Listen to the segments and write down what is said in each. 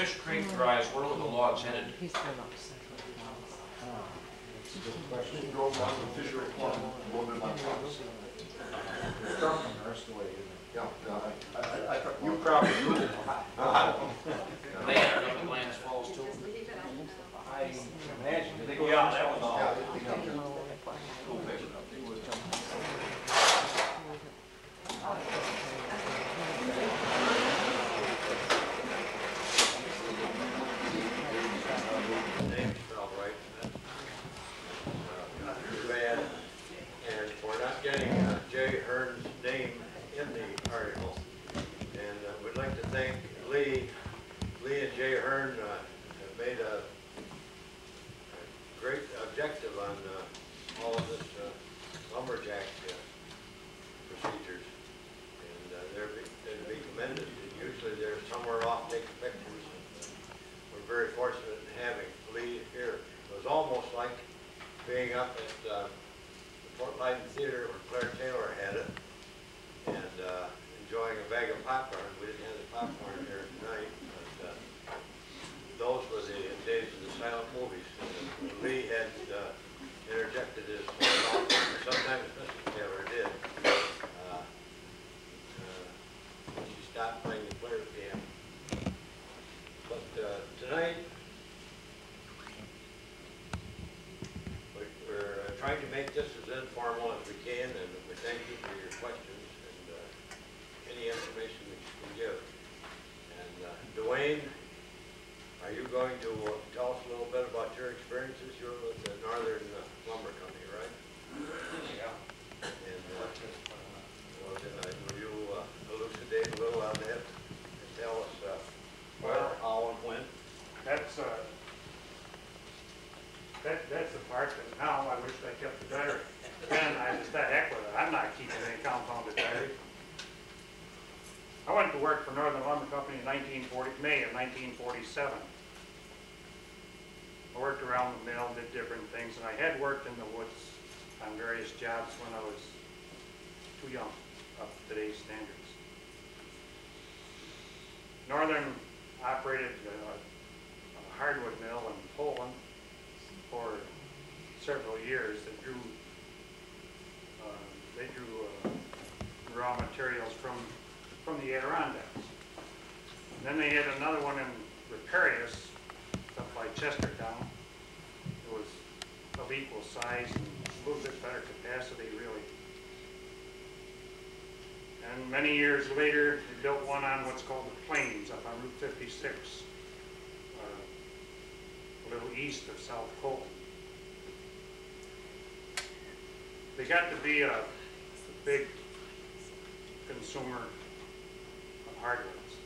fish creek dries, where were the logs headed? He's been upset with the house. That's a good question. He drove down to Fisher Plum, loaded on trucks. It's from the rest of the way, isn't it? Yeah, I thought you probably knew it. They ended up in Glens Falls too. I imagine, did they go? Yeah, that was all. Yeah, they got it. Go pick it up. They would. Name spelled right. Not too bad. And we're not getting Jay Hearn's name in the article. And we'd like to thank Lee. Lee and Jay Hearn have made a great objective on all of this lumberjack procedures. And they're to be commended. Usually they're somewhere off taking pictures. We're very fortunate in having Lee here. It was almost like being up at the Fort Lyden Theater where Claire Taylor had it and enjoying a bag of popcorn. We didn't have the popcorn here tonight, but those were the days of the silent movies. And Lee had interjected his thought, sometimes Mrs. Taylor did. She stopped playing the players game. But tonight, we're trying to make this as informal as we can, and we thank you for your questions and any information that you can give. And Dwayne, are you going to tell us a little bit about your experiences? You're with the Northern Lumber Company, right? Yeah. And well, then, will you elucidate a little on that and tell us where, how, and when? That's the part that now I wish I kept the diary. Then I just had heck with it. I'm not keeping any compounded diary. I went to work for Northern Lumber Company in May of 1947. I worked around the mill, did different things, and I had worked in the woods on various jobs when I was too young, up to today's standards. Northern operated a hardwood mill in Poland for several years that drew raw materials from the Adirondacks. And then they had another one in Riparius, up by Chestertown. It was of equal size and a little bit better capacity, really. And many years later, they built one on what's called the Plains up on Route 56, a little east of South Colton. They got to be a big consumer of hardwoods.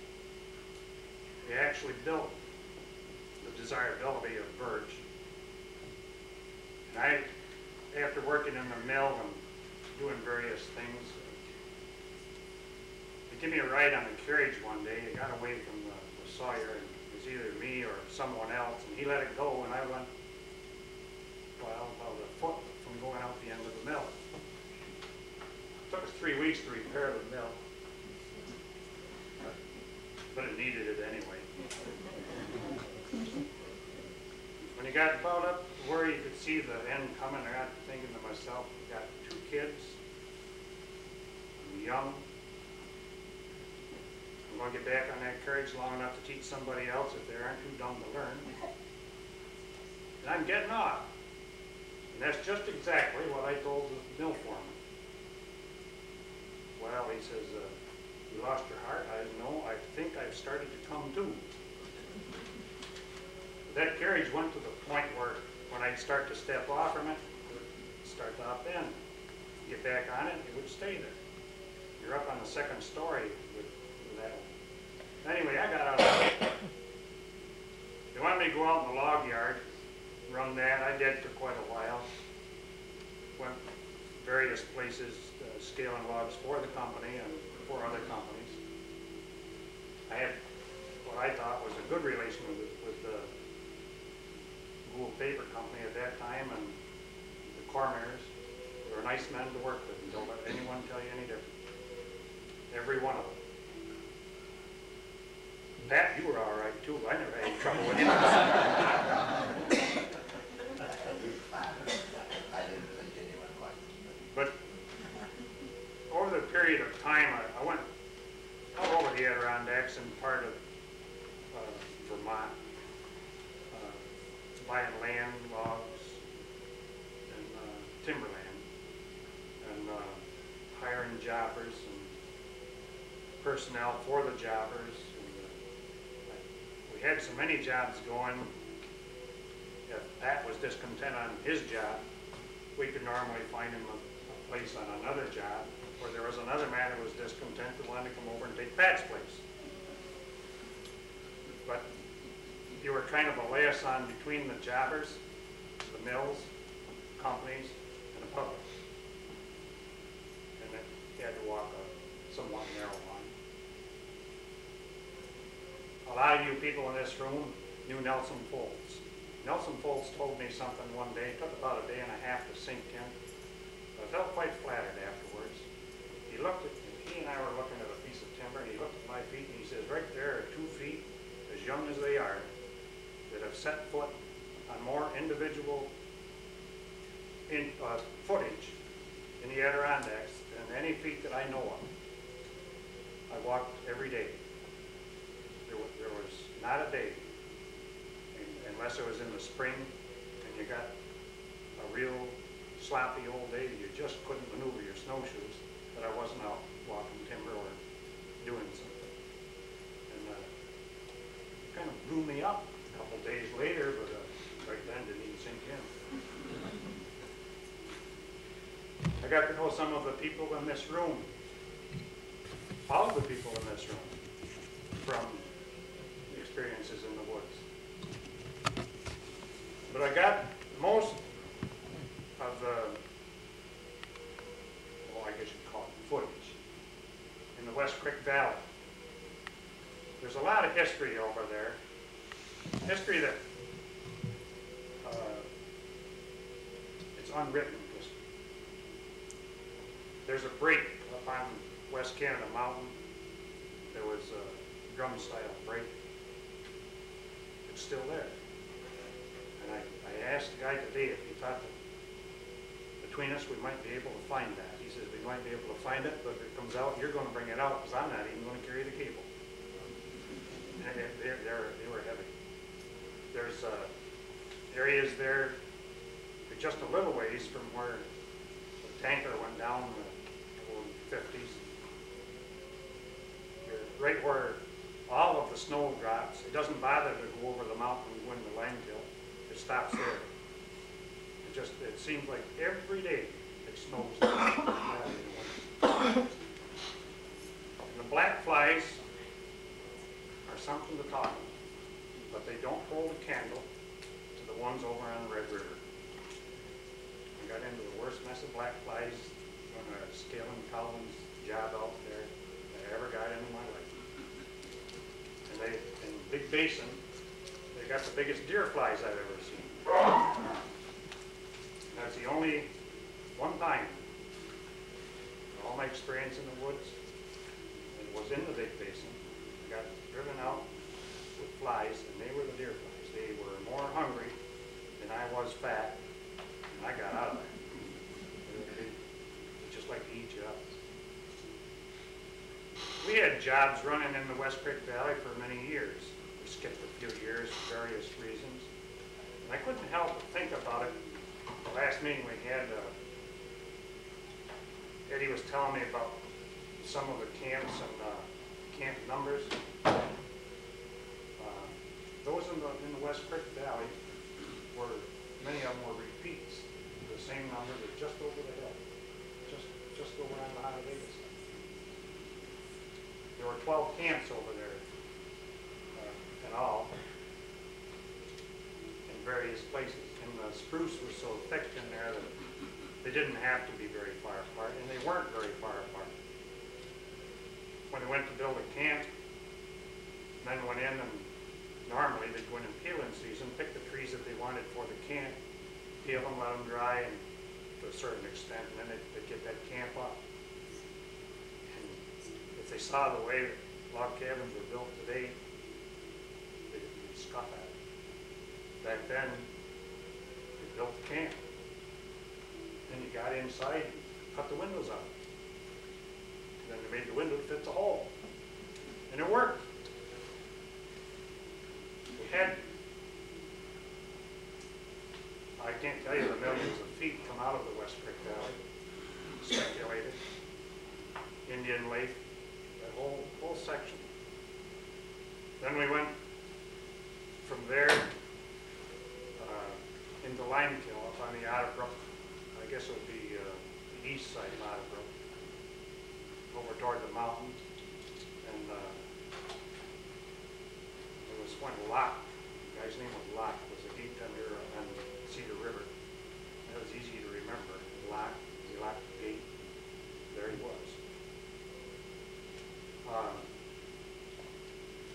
They actually built the desirability of birch. And I, after working in the mill and doing various things, they gave me a ride on a carriage one day. It got away from the sawyer, and it was either me or someone else, and he let it go, and I went, well, about a foot from going out the end of the mill. It took us 3 weeks to repair the mill, but it needed it anyway. When you got about up to where you could see the end coming, I got thinking to myself, I've got 2 kids, I'm young, I'm going to get back on that carriage long enough to teach somebody else if they aren't too dumb to learn. And I'm getting off. And that's just exactly what I told the mill foreman. Well, he says, you lost your heart? I said, no, I think I've started to come to. That carriage went to the point where when I'd start to step off from it, it would start to upend. Get back on it, it would stay there. You're up on the 2nd story with that one. Anyway, I got out of it. They wanted me to go out in the log yard, run that. I did for quite a while. Went various places scaling logs for the company and for other companies. I had what I thought was a good relation with the Gould Paper Company at that time, and the Cormiers. They were nice men to work with, and don't let anyone tell you any different. Every one of them. Pat, you were all right too. I never had any trouble with him. I didn't think anyone liked it. But over the period of time, I went all over the Adirondacks and part of Vermont, buying land, logs, and timberland, and hiring jobbers and personnel for the jobbers. And, we had so many jobs going. If Pat was discontent on his job, we could normally find him a place on another job, or there was another man who was discontent that wanted to come over and take Pat's place. But you were kind of a liaison between the jobbers, the mills, companies, and the public. And then you had to walk a somewhat narrow line. A lot of you people in this room knew Nelson Foltz. Nelson Foltz told me something one day. It took about a day and a half to sink in. But I felt quite flattered afterwards. He and I were looking at a piece of timber, and he looked at my feet, and he says, right there are 2 feet, as young as they are, that have set foot on more individual footage in the Adirondacks than any feet that I know of. I walked every day. There was not a day, unless it was in the spring, and you got a real sloppy old day that you just couldn't maneuver your snowshoes, that I wasn't out walking timber or doing something. And it kind of blew me up a couple days later, but right then didn't even sink in. I got to know some of the people in this room, all of the people in this room, from experiences in the woods. But I got most of the, well, I guess you'd call it footage, in the West Creek Valley. There's a lot of history over there. History that, it's unwritten history. There's a break up on West Canada Mountain. There was a drum-style break. It's still there. And I asked the guy today if he thought that between us we might be able to find that. He says we might be able to find it, but if it comes out, you're going to bring it out because I'm not even going to carry the cable. And they were heavy. There's areas there just a little ways from where the tanker went down in the 50s. Right where all of the snow drops. It doesn't bother to go over the mountain and go into Langkill. It stops there. It seems like every day it snows. And the black flies are something to talk about, but they don't hold a candle to the ones over on the Red River. I got into the worst mess of black flies when I was scaling Collins' job out there that I ever got into my life. And in Big Basin, they got the biggest deer flies I've ever seen. That's the only one time in all my experience in the woods, it was in the Big Basin. I got driven out with flies, and they were the deer flies. They were more hungry than I was fat, and I got out of there. They just like to eat you up. We had jobs running in the West Creek Valley for many years. We skipped a few years for various reasons. And I couldn't help but think about it. The last meeting we had, Eddie was telling me about some of the camps and camp numbers. Those in the West Creek Valley many of them were repeats. The same number, but just over the hill. Just over on the High Vegas. There were 12 camps over there in all, in various places. And the spruce was so thick in there that they didn't have to be very far apart, and they weren't very far apart. When they went to build a camp, men went in and normally they'd go in peeling season, pick the trees that they wanted for the camp, peel them, let them dry, and to a certain extent, and then they'd get that camp up. And if they saw the way log cabins were built today, scuff at it. Back then, they built the camp. Then you got inside, cut the windows out. Then they made the window fit the hole. And it worked. We had, I can't tell you the millions of feet come out of the West Creek Valley. Speculated. Indian Lake, that whole section. Then we went from there into Limekiln up on the Otter Brook. I guess it would be the east side of Otter Brook, over toward the mountain. And there was one Locke. The guy's name was Locke. It was a gate tender on Cedar River. That was easy to remember. Locke, he locked the gate. There he was.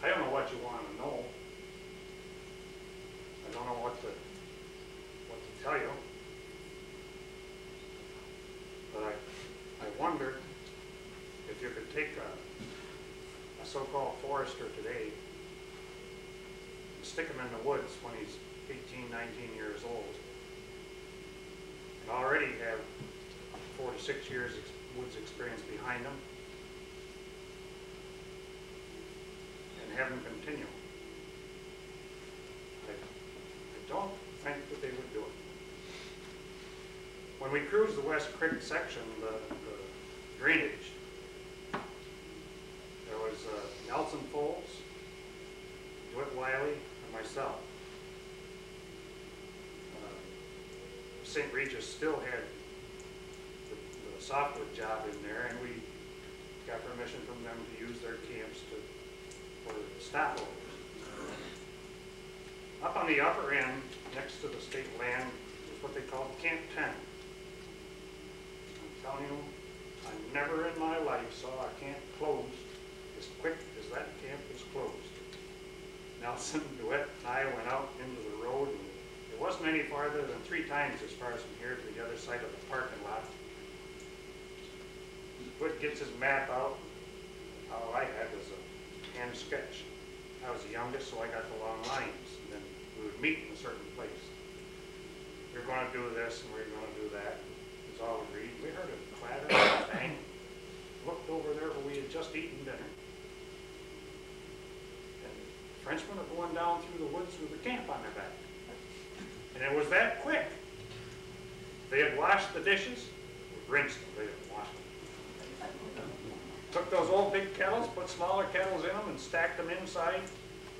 I don't know what you want to know. I don't know what to tell you. But I wonder if you could take a so-called forester today and stick him in the woods when he's 18, 19 years old, and already have 4 to 6 years woods experience behind him, and have them continue. I don't think that they would do it. When we cruised the West Creek section, the drainage, there was Nelson Foles, DeWitt Wiley, and myself. St. Regis still had the softwood job in there, and we got permission from them to use their camps for stopovers. Up on the upper end, next to the state land, is what they call Camp 10. I'm telling you, I never in my life saw a camp closed as quick as that camp was closed. Nelson, DeWitt, and I went out into the road, and it wasn't any farther than 3 times as far as from here to the other side of the parking lot. DeWitt gets his map out. All I had was a hand sketch. I was the youngest, so I got the long lines. And then we would meet in a certain place. We were going to do this and we were going to do that. It was all agreed. We heard a clatter and a bang. Looked over there where we had just eaten dinner. And the Frenchmen are going down through the woods with a camp on their back. And it was that quick. They had washed the dishes, rinsed them. They didn't wash them. Took those old big kettles, put smaller kettles in them, and stacked them inside.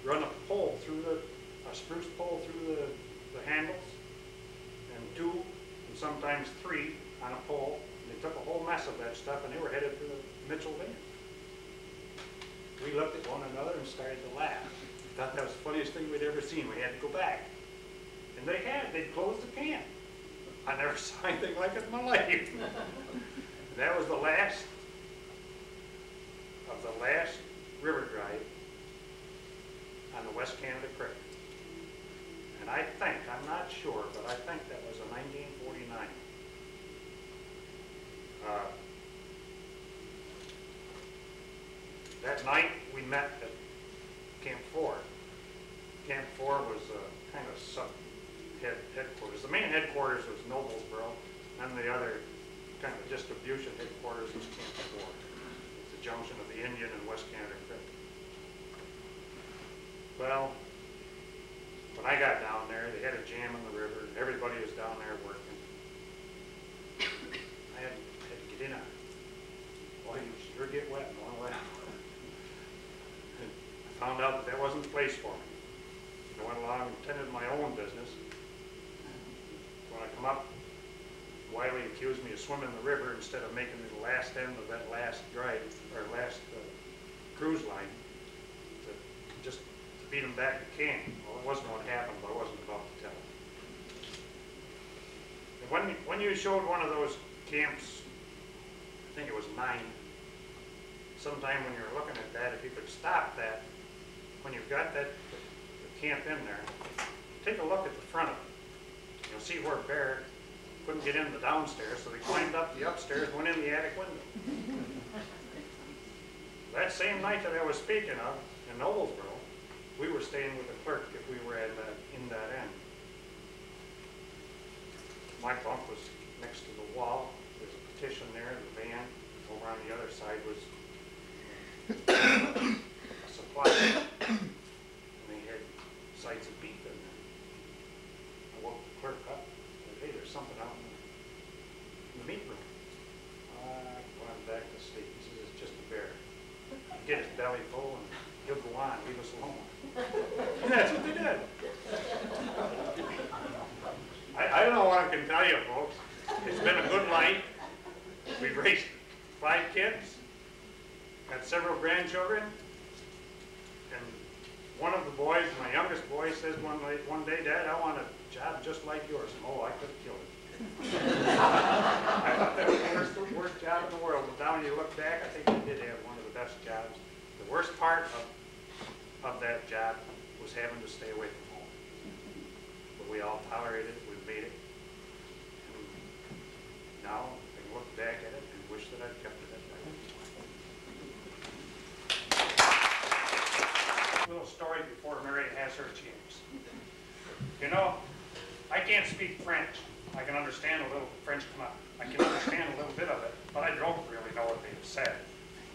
Run a pole through a spruce pole through the handles, and 2 and sometimes 3 on a pole. And they took a whole mess of that stuff, and they were headed for the Mitchell Vineyard. We looked at one another and started to laugh. Thought that was the funniest thing we'd ever seen. We had to go back, and they'd closed the camp. I never saw anything like it in my life. And that was the last of the last river drive on the West Canada Creek. And I think, I'm not sure, but I think that was in 1949. That night we met at Camp 4. Camp 4 was kind of headquarters. The main headquarters was Noblesboro, and the other kind of distribution headquarters was Camp 4. It's the junction of the Indian and West Canada Creek. Well, when I got down there, they had a jam in the river. Everybody was down there working. I had to get in on it. Boy, you sure get wet and one way. And I found out that wasn't the place for me. I went along and tended my own business. When I come up, Wiley accused me of swimming the river instead of making the last end of that last drive, or last cruise line, just to beat him back to camp. Well, it wasn't what happened, but I wasn't about to tell him. And when you showed one of those camps, I think it was 9, sometime when you were looking at that, if you could stop that, when you've got that the camp in there, take a look at the front of it. You'll see where Bear couldn't get in the downstairs, so they climbed up the upstairs and went in the attic window. That same night that I was speaking of, in Noblesboro, we were staying with the clerk if we were in that end. My bunk was next to the wall. There's a petition there, the van. Over on the other side was a supply. And they had sides of beef in there. I woke the clerk up and said, hey, there's something out in the meat room. I went back to sleep. He says, it's just a bear. He'll get his belly full and he'll go on, leave us alone. And that's what they did. I don't know what I can tell you, folks. It's been a good life. We've raised 5 kids, got several grandchildren, and one of the boys, my youngest boy, says one day, Dad, I want a job just like yours. Oh, I could have killed him. I thought that was the worst job in the world. But now when you look back, I think we did have one of the best jobs. The worst part of that job was having to stay away from home. But we all tolerated it. We made it. And now I can look back at it and wish that I'd kept it that way. Little story before Mary has her chance. You know, I can't speak French. I can understand a little French come up. I can understand a little bit of it, but I don't really know what they said.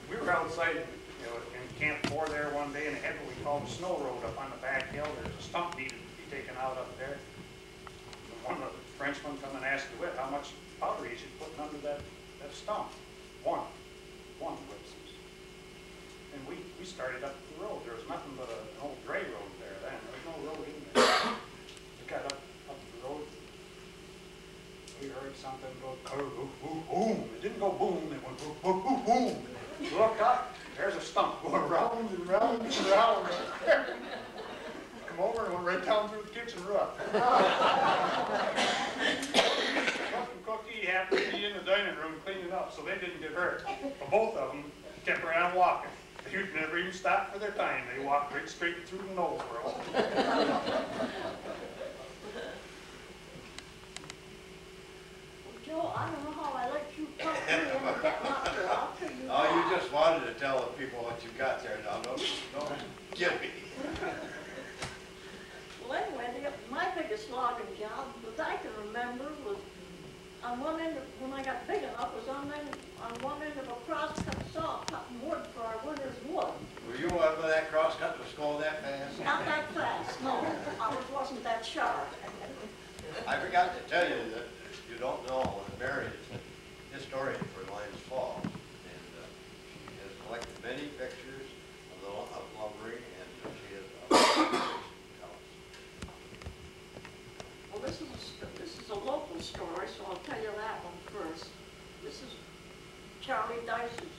We were outside, you know, in Camp 4 there one day, and they had what we call the snow road up on the back hill. There's a stump needed to be taken out up there. And one of the Frenchmen come and asked DeWitt how much powder he should put under that stump. One whipses. And we started up the road. There was nothing but an old dray road there then. There was no road in there. We got up the road. We heard something go boom, boom, boom. It didn't go boom, it went boom, boom, boom, boom. We looked up, there's a stump going round and round and round. Come over and went right down through the kitchen roof. Cookie happened to be in the dining room cleaning up, so they didn't get hurt. But both of them kept around walking. They never even stopped for their time. They walked right straight through the nose roll. Joe, I don't know how I let you talk to me and get knocked out. I'll tell you Oh, that. you just wanted to tell the people what you got there now. Don't give me. Well, anyway, my biggest logging job that I can remember was on one end, when I got big enough, was on one end of a crosscut saw cutting wood for our winter's wood. Were you over that crosscut was going that fast? Not that fast, no. Ours wasn't that sharp. I forgot to tell you that you don't know that Mary is a historian for Lions Falls, and she has collected many pictures of lumbering, and she has a tell us. Well, this is a local story, so I'll tell you that one first. This is Charlie Dice's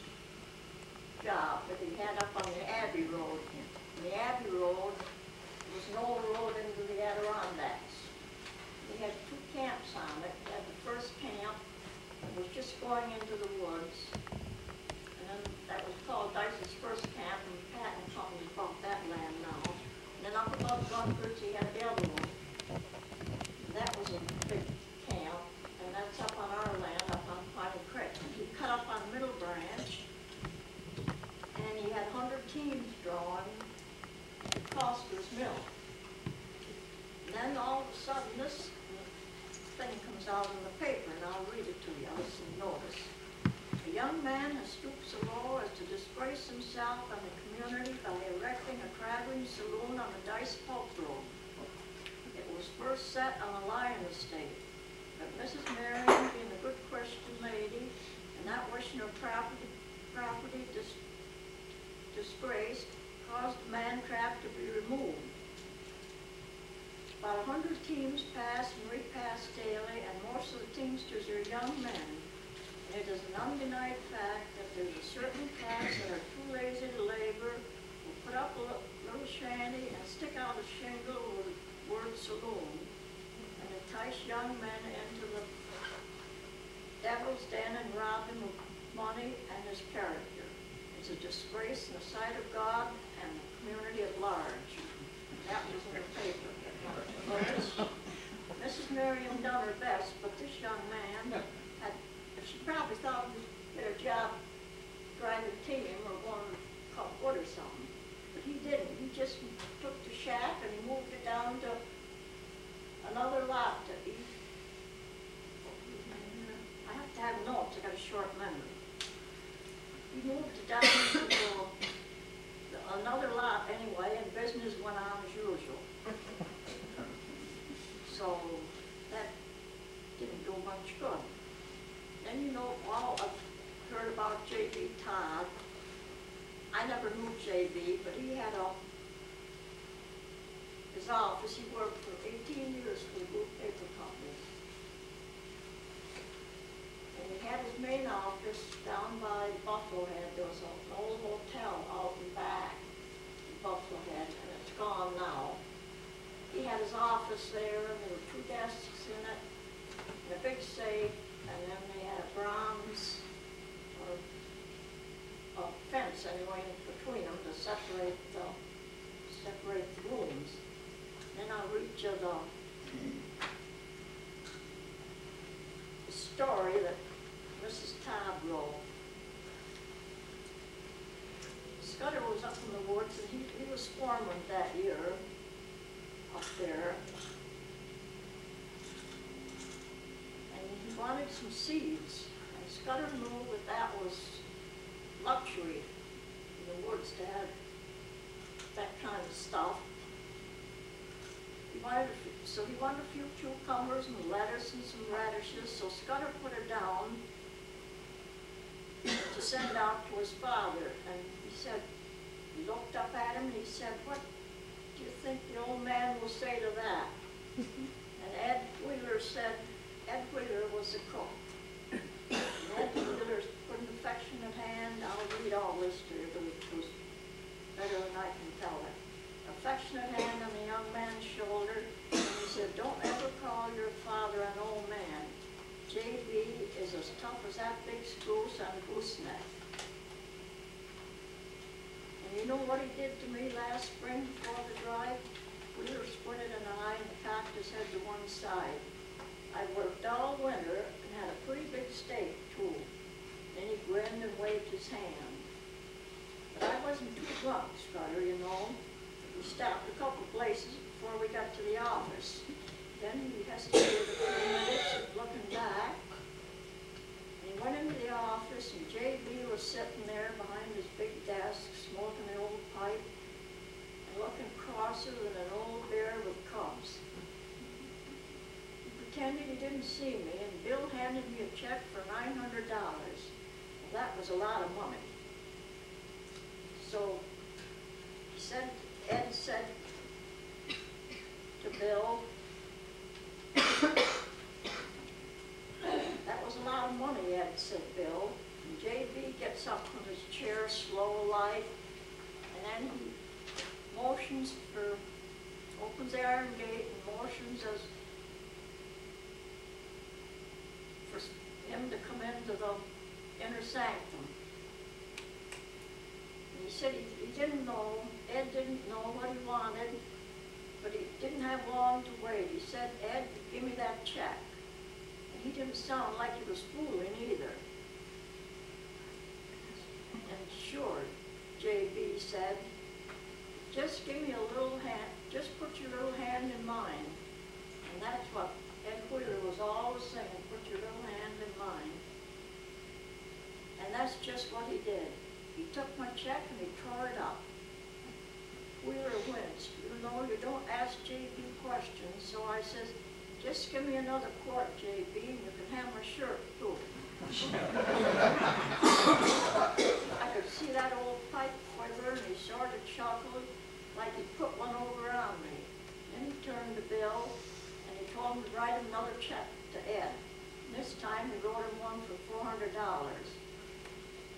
job that he had up on the Abbey Road. And the Abbey Road was an old road into the Adirondacks. We had 2 camps on it. We had the first camp that was just going into the woods. And then that was called Dice's first camp, and Pat and Company bought that land now. And then up above Gunther's, he had the other one. And that was a big camp, and that's up on our land, up on Pine Creek. And he cut up on Middle Branch, and he had 100 teams drawn at Coster's Mill. And then all of a sudden, this thing comes out in the paper, and I'll read it to you. Listen, notice. A young man has stooped so low as to disgrace himself and the community by erecting a traveling saloon on the Dice Pulp Road. It was first set on a lion estate, but Mrs. Marion, being a good Christian lady, and not wishing her property disgraced, caused the man trap to be removed. About 100 teams pass and repass daily, and most of the teamsters are young men. And it is an undenied fact that there's a certain class that are too lazy to labor, who put up a little shanty and stick out a shingle with the word saloon, and entice young men into the devil's den and rob them of money and his character. It's a disgrace in the sight of God and the community at large. That was in the paper. Well, Mrs. Marion done her best, but this young man had, she probably thought he did a job driving a team or going to cut wood or something. But he didn't. He just took the shack and he moved it down to another lot to eat. I have to have notes, I got a short memory. He moved it down to another lot anyway, and business went on as usual. So that didn't do much good. Then you know, well, I've heard about J.B. Todd. I never knew J.B., but he had his office. He worked for 18 years for the Group Paper Company. And he had his main office down by Buffalo Head. There was an old hotel out in back in Buffalo Head, and it's gone now. He had his office there, and there were 2 desks in it, and a big safe, and then they had a bronze, or a fence anyway, between them to separate the rooms. Then I'll read you the story that Mrs. Todd wrote. Scudder was up in the woods, and he was foreman that year up there. And he wanted some seeds. And Scudder knew that was luxury in the woods to have that kind of stuff. He wanted a few cucumbers and lettuce and some radishes, so Scudder put her down to send out to his father. And he looked up at him and he said, "What do you think the old man will say to that?" And Ed Wheeler was the cook. And Ed Wheeler put an affectionate hand, I'll read all this to you, but it was better than I can tell it. Affectionate hand on the young man's shoulder, and he said, "Don't ever call your father an old man. J.B. is as tough as that big spruce on gooseneck." And you know what he did to me last spring before the drive? Wheeler squinted an eye and cocked his head to one side. I worked all winter and had a pretty big steak, too. Then he grinned and waved his hand. But I wasn't too drunk, Scudder, you know. We stopped a couple places before we got to the office. Then he hesitated a few minutes, looking back. And he went into the office, and J.B. was sitting there behind his big desk, smoking an old pipe, and looking crosser than an old bear with cubs. He pretended he didn't see me, and Bill handed me a check for $900. Well, that was a lot of money. So Ed said to Bill, "That was a lot of money, Ed," said Bill. And J.B. gets up from his chair, slow-like, and then he opens the iron gate and motions for him to come into the inner sanctum. And he said he didn't know, Ed didn't know what he wanted, but he didn't have long to wait. He said, "Ed, give me that check." And he didn't sound like he was fooling either. And sure, J.B. said, "Just give me a little hand, just put your little hand in mine." And that's what Ed Wheeler was always saying, put your little hand in mine. And that's just what he did. He took my check and he tore it up. Wheeler winced. "You know, you don't ask J.B. questions," so I says, "Just give me another quart, J.B., and you can have my shirt, too." I could see that old pipe quiver, and he sort of chuckled like he put one over on me. Then he turned to Bill, and he told him to write another check to Ed. And this time he wrote him one for $400.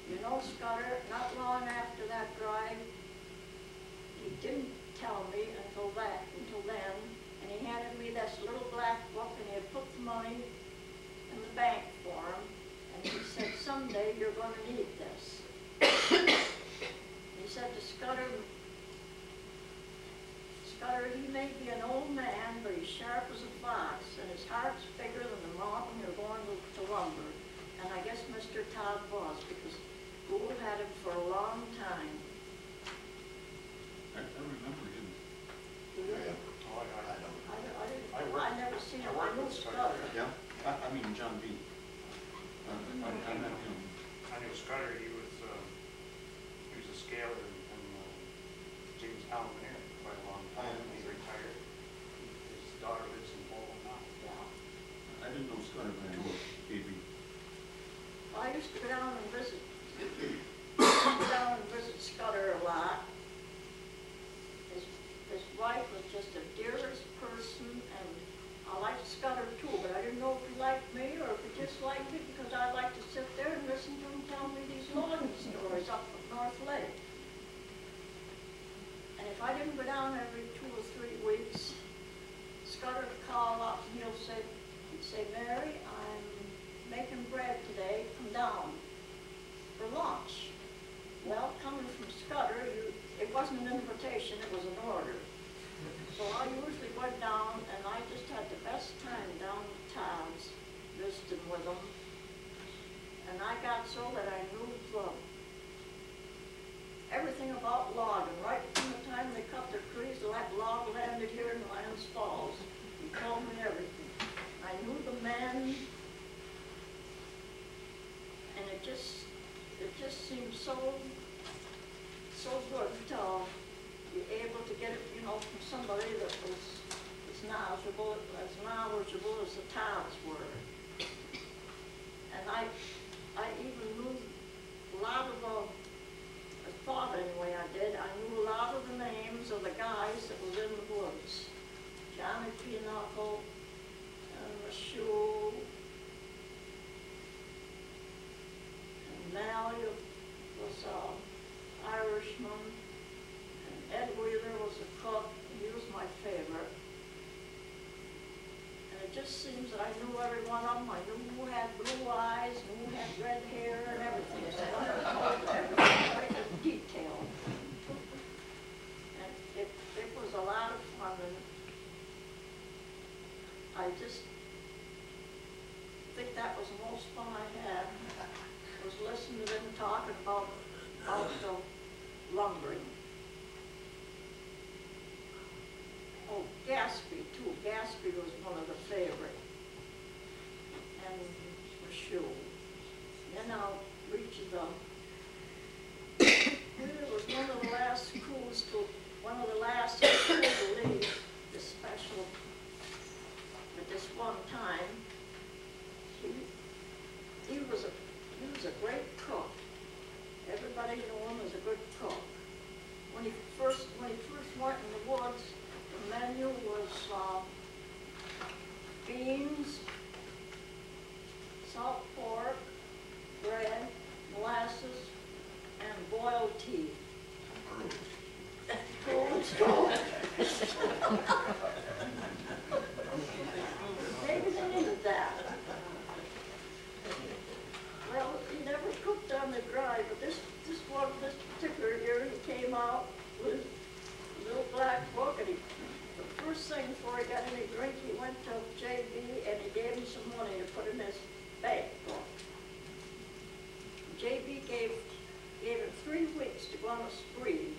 You know, Scudder, not long after that drive, he didn't tell me until then, and he handed me this little black book, and he had put the money in the bank for him, and he said, "Someday you're going to need this." He said to Scudder, "He may be an old man, but he's sharp as a fox, and his heart's bigger than the mountain you're going to lumber." And I guess Mr. Todd was, because Gould had him for a long time. Scudder, he was a scaler in Jamestown, there for quite a long time. He retired. His daughter lives in Bowling now. Yeah. I didn't know Scudder ran to AB. I used to go down and visit, Scudder a lot. His wife was just the dearest person, and I liked Scudder too, but I didn't know if he liked me or if he disliked me, because I liked to sit there and listen to him tell me these logging stories up at North Lake. And if I didn't go down every 2 or 3 weeks, Scudder would call up and he'd say, Mary, I'm making bread today, come down for lunch. Well, coming from Scudder, it wasn't an invitation, it was an order. So I usually went down, and I just had the best time down at Todd's, visiting with them. And I got so that I knew everything about logging. Right from the time they cut their trees, that log landed here in Lyons Falls. He told me everything. I knew the men, and it just seemed so good to be able to get it, from somebody that was as knowledgeable as the Towns were. And I even knew a lot of I thought anyway I did, I knew a lot of the names of the guys that was in the woods. Johnny Pinochle, and Mashu, and Mally was Irishman, and Ed Wheeler was a cook, and he was my favorite. And it just seems that I knew every one of them. I knew who had blue eyes, and who had red hair, and everything. So I told everything in detail. And it was a lot of fun, and I just think that was the most fun I had, was listening to them talking about the lumbering. Oh, Gaspy too. Gaspy was one of the favorite. And Mashu. Then I'll reach Wheeler was one of the last crews to leave this special. At this one time, he was a great cook. Everybody knew him as a good cook. When he first went in the woods, the menu was beans, salt pork, bread, molasses, and boiled tea. Maybe they needed that. Well, he never cooked on the dry, but this particular year, he came out with a little black book, and the first thing before he got any drink, he went to JB and he gave him some money to put in his bank book. JB gave him 3 weeks to go on a spree.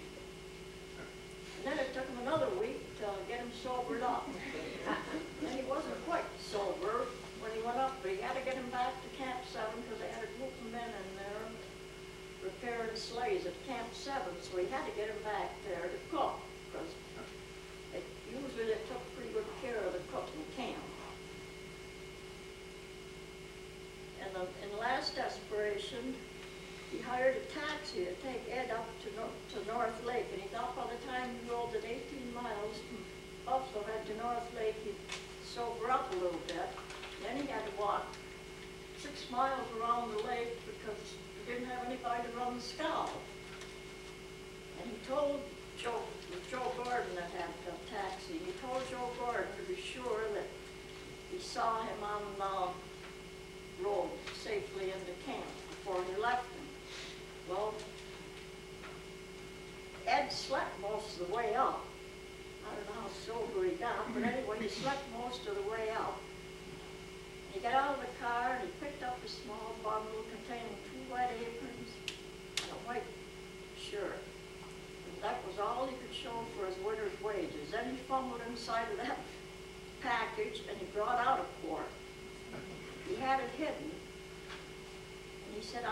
And then it took him another week to get him sobered up. And he wasn't quite sober when he went up, but he had to get him back to Camp 7 because they had a group of men in there repairing sleighs at Camp 7, so he had to get him back there to cook, because usually they took pretty good care of the cook in camp. And in last desperation, he hired a taxi to take Ed up to North Lake, and he thought by the time he rolled it 18 miles from Buffalo Head to North Lake, he'd sober up a little bit. Then he had to walk 6 miles around the lake because he didn't have anybody to run the scow. And he told Joe Gordon that had the taxi, he told Joe Gordon to be sure that he saw him on the road safely into camp before he left him. Well, Ed slept most of the way up. I don't know how sober he got, but anyway, he slept most of the way up. He got out of the car and he picked up a small bundle containing 2 wet aprons and a white shirt. And that was all he could show for his winter's wages. Then he fumbled inside of that package and he brought out a quart. He had it hidden. And he said,